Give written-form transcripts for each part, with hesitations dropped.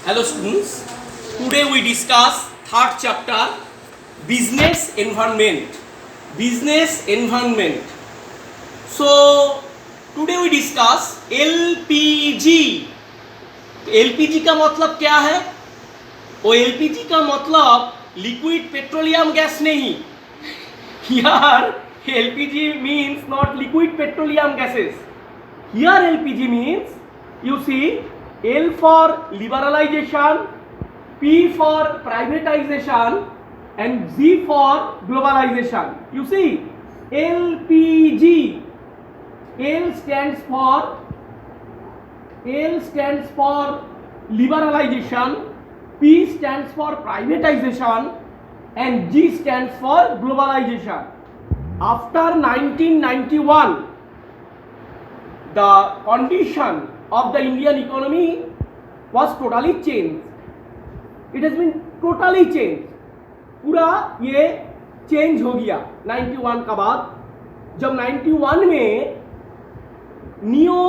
Hello students, today we discuss third chapter business environment. Business environment. So today we discuss LPG. LPG का मतलब क्या है? वो LPG का मतलब liquid petroleum gas नहीं. Here LPG means not liquid petroleum gases. Here LPG means, you see, L for liberalization, P for privatization, and G for globalization. You see, LPG. L stands for liberalization, P stands for privatization, and G stands for globalization. After 1991, the condition of the Indian economy was totally changed. It has been totally changed. पूरा ये change हो गया 91 का बाद, जब 91 में neo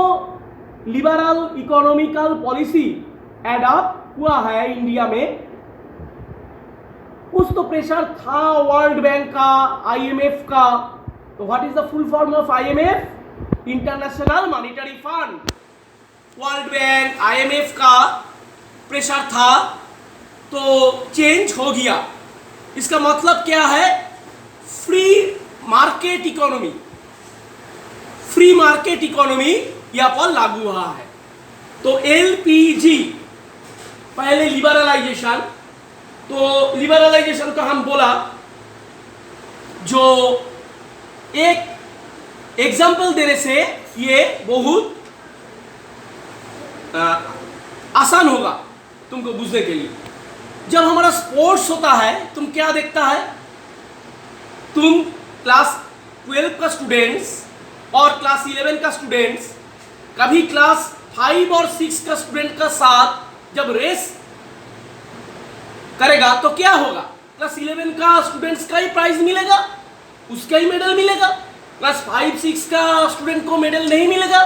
liberal economical policy adopt हुआ है इंडिया में। कुछ तो प्रेशर था वर्ल्ड बैंक का, आईएमएफ का। तो what is the full form of IMF? International monetary fund. World bank, IMF का प्रेशर था तो चेंज हो गया। इसका मतलब क्या है? Free market economy. Free market economy यहाँ पर लागू हुआ है। तो एलपीजी पहले लिबरलाइजेशन, तो लिबरलाइजेशन का हम बोला, जो एक एग्जाम्पल देने से ये बहुत आसान होगा तुमको बुझने के लिए। जब हमारा स्पोर्ट्स होता है, तुम क्या देखता है? तुम क्लास 12 का स्टूडेंट्स और क्लास 11 का स्टूडेंट्स कभी क्लास 5 और 6 का स्टूडेंट का साथ जब रेस करेगा तो क्या होगा? क्लास 11 का स्टूडेंट्स का ही प्राइज मिलेगा, उसका ही मेडल मिलेगा। क्लास 5-6 का स्टूडेंट को मेडल नहीं मिलेगा,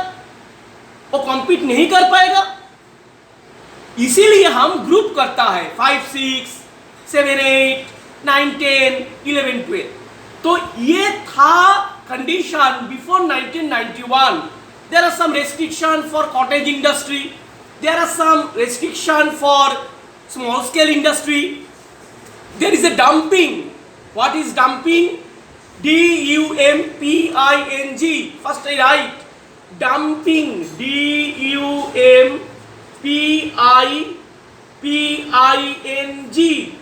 वो कॉम्पीट नहीं कर पाएगा। इसीलिए हम ग्रुप करता है 5, 6, 7, 8, 9, 10, 11, 12। तो ये था condition before 1991। There are some restriction for cottage industry, there are some restriction for small scale industry. There is a dumping. What is dumping? D-U-M-P-I-N-G. First I write dumping. D-U-M-P-I-N-G.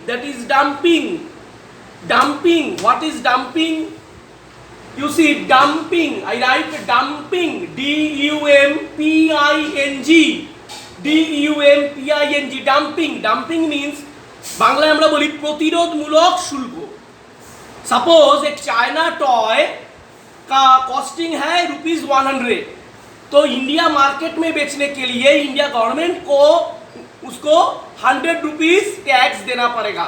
That is dumping. Dumping. What is dumping? You see, dumping. I write dumping. D-U-M-P-I-N-G. D-U-M-P-I-N-G. Dumping. Dumping means बांग्लाয় আমরা বলি প্রতিরোধমূলক শুল্ক। Suppose एक China toy का costing है ₹100, तो India market में बेचने के लिए इंडिया गवर्नमेंट को उसको ₹100 टैक्स देना पड़ेगा।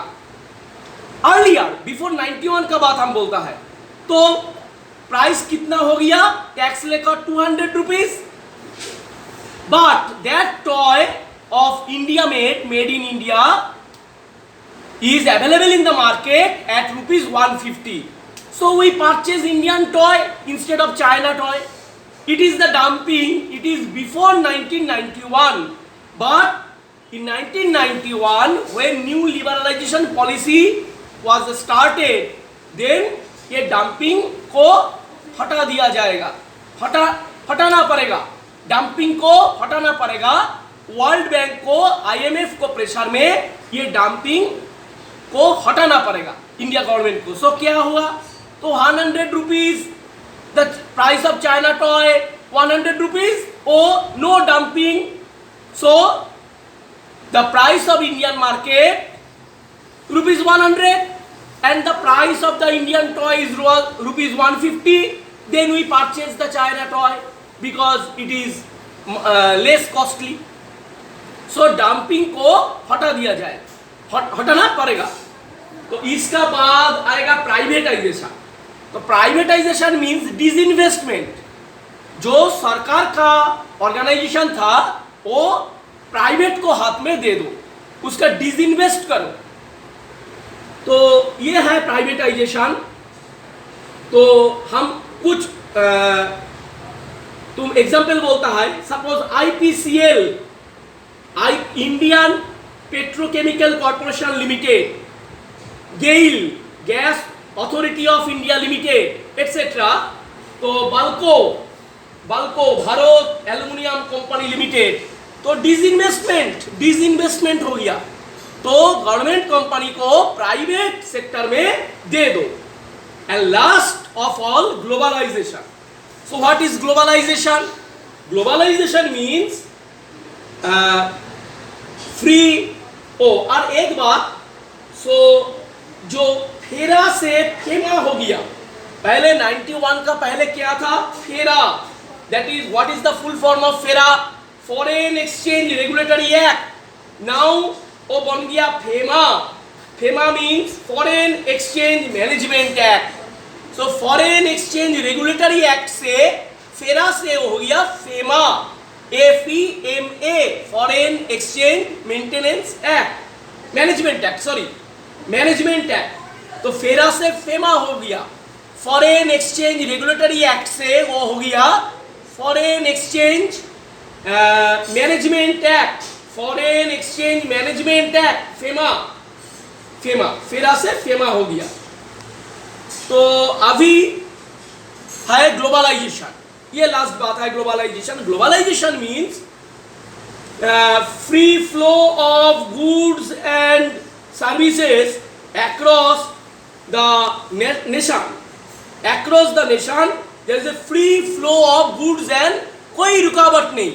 अर्लियर बिफोर 91 का बात हम बोलता है, तो प्राइस कितना हो गया? टैक्स लेकर ₹200। But that toy of India made in India is available in the market at ₹150. So we purchase Indian toy instead of China toy. It is the dumping. It is before 1991. But in 1991, when new liberalization policy was started, then ये dumping को हटा दिया जाएगा। हटाना पड़ेगा। Dumping को हटाना पड़ेगा। वर्ल्ड बैंक को, आईएमएफ को प्रेशर में ये डंपिंग को हटाना पड़ेगा इंडिया गवर्नमेंट को। सो क्या हुआ? तो ₹100 the price of China toy, ₹100 oh no dumping. So the price of Indian market ₹100 and the price of the Indian toy is ₹150. Then we purchase the China toy because it is less costly. So dumping को हटा दिया जाए, हटाना पड़ेगा। तो इसका बाद आएगा प्राइवेटाइजेशन। तो प्राइवेटाइजेशन मीन्स डिसइन्वेस्टमेंट। जो सरकार का ऑर्गेनाइजेशन था वो प्राइवेट को हाथ में दे दो। उसका डिसइन्वेस्ट करो। तो ये है प्राइवेटाइजेशन। तो हम कुछ तुम एग्जाम्पल बोलता है, suppose IPCL, Indian Petrochemical Corporation Limited, GAIL, Gas Authority of India Limited etcetera. तो BALCO, Bharat Aluminium Company Limited. तो डिसइन्वेस्टमेंट हो गया। तो गवर्नमेंट कंपनी को प्राइवेट सेक्टर में दे दो। And last of all globalisation. So what is globalisation? Globalisation means free. और एक बात, जो फेरा से फेमा हो गया, पहले 91 का पहले क्या था? FERA. That is, what is the full form of FERA? Foreign Exchange Regulatory Act. Now वो बन गया FEMA. FEMA means Foreign Exchange Management Act. So Foreign Exchange Regulatory Act से, फेरा से हो गया FEMA, FEMA, Foreign Exchange Maintenance Act, Management Act, sorry Management Act. तो FERA से FEMA हो गया। फॉरेन एक्सचेंज रेगुलेटरी एक्ट से वो हो गया foreign Exchange Management act, foreign Exchange Management act, फेरा से फेमा हो गया। तो अभी है ग्लोबलाइजेशन। ये लास्ट बात है globalization. Globalisation means free flow of goods and services across the nation, across the nation there is a free flow of goods and कोई रुकावट नहीं।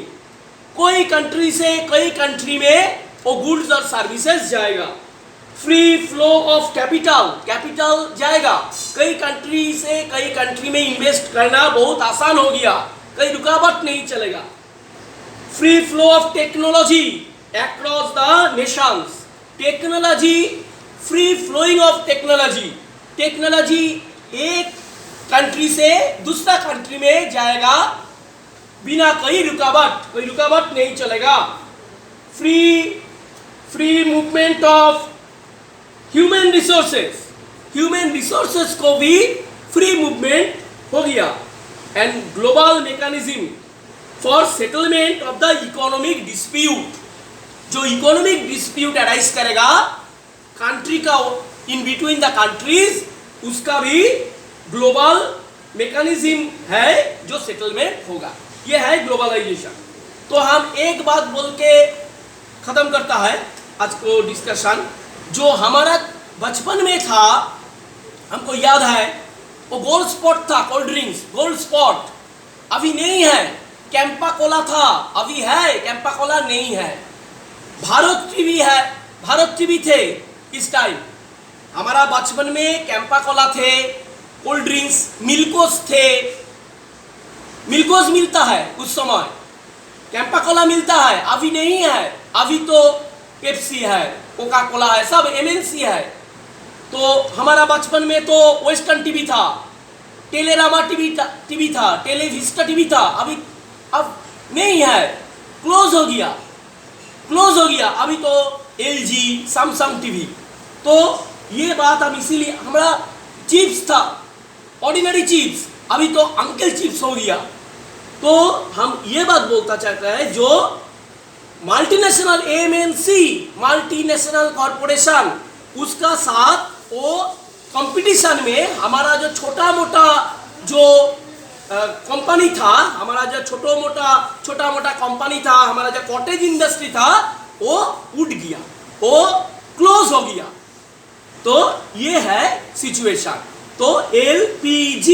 कोई कंट्री से कई कंट्री में वो गुड्स और सर्विसेज जाएगा। फ्री फ्लो ऑफ कैपिटल जाएगा। कई कंट्री से कई कंट्री में इन्वेस्ट करना बहुत आसान हो गया, कोई रुकावट नहीं चलेगा। Free flow of technology across the nations, technology, free flowing of technology एक कंट्री से दूसरा कंट्री में जाएगा बिना कोई रुकावट नहीं चलेगा। Free movement of human resources को भी फ्री मूवमेंट हो गया। And global mechanism for settlement of the economic dispute, जो इकोनॉमिक डिस्प्यूट अराइज करेगा कंट्री का इन बिटवीन द कंट्रीज, उसका भी ग्लोबल मैकेनिज्म है जो सेटलमेंट होगा। यह है ग्लोबलाइजेशन। तो हम एक बात बोल के खत्म करता है आज को डिस्कशन। जो हमारा बचपन में था, हमको याद है, वो गोल्ड स्पॉट था, कोल्ड ड्रिंक्स गोल्ड स्पॉट, अभी नहीं है। कैंपा कोला था, अभी है, कैंपा कोला नहीं है। भारत टीवी है, भारत टीवी थे इस टाइम। हमारा बचपन में कैंपा कोला थे, कोल्ड ड्रिंक्स मिल्कोस थे। मिल्कोस मिलता है उस समय, कैंपा कोला मिलता है, अभी नहीं है। अभी तो पेप्सी है, कोका कोला है, सब MNC है। तो हमारा बचपन में तो वेस्टर्न टीवी था, टेलेरामा टीवी था, टेलीविस्टा टीवी था, अब नहीं है, क्लोज हो गया। अभी तो LG, सैमसंग टीवी। तो ये बात हम इसीलिए, हमारा चिप्स था, ऑर्डिनरी चिप्स, अभी तो अंकल चिप्स हो गया। तो हम ये बात बोलता चाहते हैं, जो मल्टीनेशनल MNC, मल्टीनेशनल कॉर्पोरेशन, उसका साथ वो कंपटीशन में हमारा जो छोटा मोटा जो कंपनी था, हमारा जो छोटा मोटा कंपनी था, हमारा जो कॉटेज इंडस्ट्री था, वो उठ गया, वो क्लोज हो गया। तो ये है सिचुएशन। तो LPG,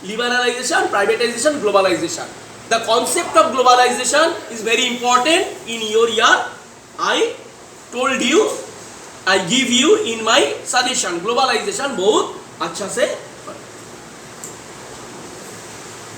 liberalization, privatization, globalization. The concept of globalization is very important in your year. I told you, I give you in my suggestion. Globalization बहुत अच्छा से